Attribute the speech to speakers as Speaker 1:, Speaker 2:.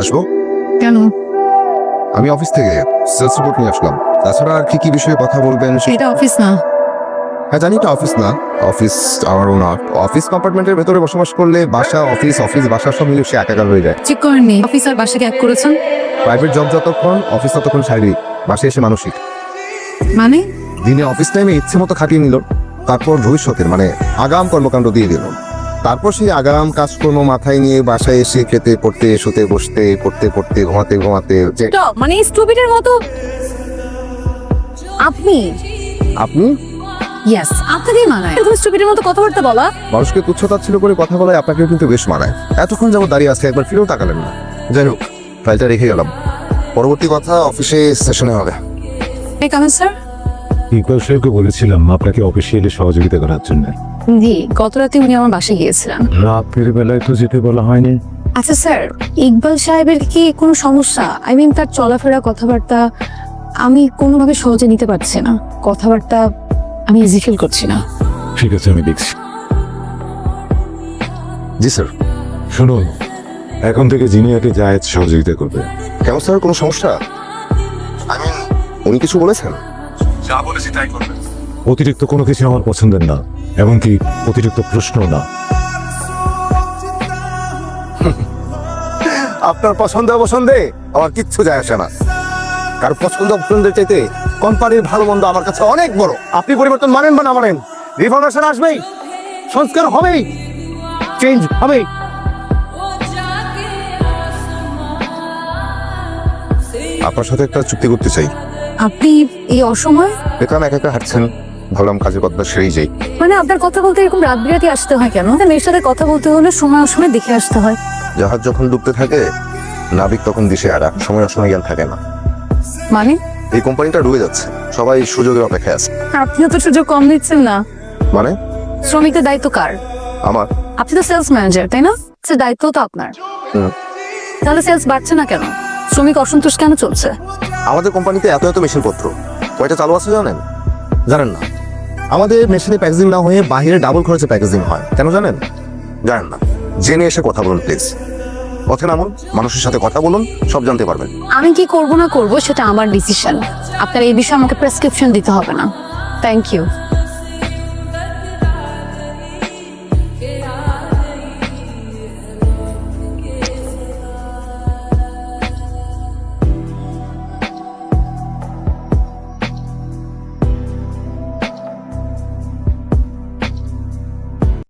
Speaker 1: আসবো?
Speaker 2: কেন?
Speaker 1: আমি অফিস থেকে সেলস রিপোর্ট নিয়ে আসলাম। তাছাড়া আর কি বিষয়ে কথা বলবেন?
Speaker 2: এটা অফিস না।
Speaker 1: হ্যাঁ জানি, এটা অফিস না। অফিস আমারও না। অফিস কম্পার্টমেন্টের ভেতরে বসবাস করলে বাসা অফিস অফিস বাসা সব মিলে সে একাকার হয়ে যায়।
Speaker 2: চেক করেননি অফিস আর বাসাকে এক করেছেন?
Speaker 1: প্রাইভেট জব যতক্ষণ, অফিস ততক্ষণ শারীরিক, বাসায় এসে মানসিক।
Speaker 2: মানে
Speaker 1: দিনে অফিস টাইমে ইচ্ছে মতো খাটিয়ে নিল, তারপর ভবিষ্যতের মানে আগাম কর্মকাণ্ড দিয়ে দিল। তারপর সেই আগাম কাজকর্ম মাথায় নিয়ে বাসায় এসে খেতে পড়তে শুতে বসতে পড়তে পড়তে ঘুমাতে ঘুমাতে
Speaker 2: মানে স্টুপিডের মতো আপনি
Speaker 1: আপনি
Speaker 2: ইয়েস আপনাকেই মানায় এরকম স্টুপিডের মতো কথাবার্তা বলা।
Speaker 1: মানুষকে তুচ্ছতাচ্ছিল্য করে কথা বলায় আপনাকেও কিন্তু বেশ মানায়। এতক্ষণ যাবো দাঁড়িয়ে আছে, একবার ফিরেও তাকালেন না। যাই হোক, ফাইলটা রেখে গেলাম, পরবর্তী কথা অফিসে সেশনে হবে।
Speaker 2: স্যার
Speaker 3: ইকবাল সাহেবকে বলেছিলাম আপনাকে অফিসিয়ালি সহযোগিতা করার জন্য।
Speaker 2: জি, গত রাতে উনি আমার বাসায় গিয়েছিলেন।
Speaker 3: রাতের বেলায় তো যেতে বলা হয়নি।
Speaker 2: আচ্ছা স্যার, ইকবাল সাহেবের কি কোনো সমস্যা? আই মিন তার চলাফেরা কথাবার্তা আমি কোনোভাবে সহজে নিতে পারছি না। কথাবার্তা আমি ইজি ফিল করছি না।
Speaker 3: ঠিক আছে, আমি দেখছি।
Speaker 1: জি স্যার।
Speaker 3: শুনুন, এখন থেকে জিনিয়াকে জায়েদ সহযোগিতা করবে।
Speaker 1: কেমন স্যার, কোনো সমস্যা? আই মিন উনি কিছু বলেছেন?
Speaker 3: যা বলেছি তাই করবে। অতিরিক্ত কোনো কিছু আমার পছন্দের না, এমনকি অতিরিক্ত প্রশ্ন না।
Speaker 1: আপনার পছন্দ অপছন্দে আমার কিচ্ছু যায় আসে না। কার পছন্দ অপছন্দের চাইতে কোম্পানির ভালো মন্দ আমার কাছে অনেক বড়। আপনি পরিবর্তন মানেন বা না মানেন, রিফরমেশন আসবেই, সংস্কার হবেই, চেঞ্জ হবেই। আপনার সাথে একটা চুক্তি করতে চাই।
Speaker 2: আপনি এই অসময়
Speaker 1: দেখলাম একা একা হাঁটছেন, ভাবলাম কাজের কথা সেরেই যাই।
Speaker 2: মানে আপনার কথা বলতে এরকম রাত বিরাতে আসতে হয় কেন? মেয়ের সাথে কথা বলতে হলে সময় অসময় দেখে আসতে হয়।
Speaker 1: জাহাজ যখন ডুবতে থাকে, নাবিক তখন দিশে হারা, সময় অসময় জ্ঞান থাকে না।
Speaker 2: মানে
Speaker 1: এই কোম্পানিটা ডুবে যাচ্ছে, সবাই সুযোগের অপেক্ষায় আছে।
Speaker 2: আপনিও তো সুযোগ কম দিচ্ছেন না।
Speaker 1: মানে
Speaker 2: শ্রমিকদের দায়িত্ব কার?
Speaker 1: আমার।
Speaker 2: আপনি তো সেলস ম্যানেজার, তাই না? সে দায়িত্ব তো আপনার। তাহলে সেলস বাড়ছে না কেন? শ্রমিক অসন্তোষ কেন চলছে?
Speaker 1: আমাদের কোম্পানিতে এত এত মেশিনপত্র কয়টা চালু আছে জানেন? জানেন না। আমাদের মেশিনে প্যাকেজিং না হয়ে বাইরে ডাবল খরচে প্যাকেজিং হয়, কেন জানেন? জানেন না। জেনে এসে কথা বলুন প্লিজ। পথে নামুন, মানুষের সাথে কথা বলুন, সব জানতে পারবেন।
Speaker 2: আমি কি করব না করব সেটা আমার ডিসিশন। আপনার এই বিষয়ে আমাকে প্রেসক্রিপশন দিতে হবে না। Thank you.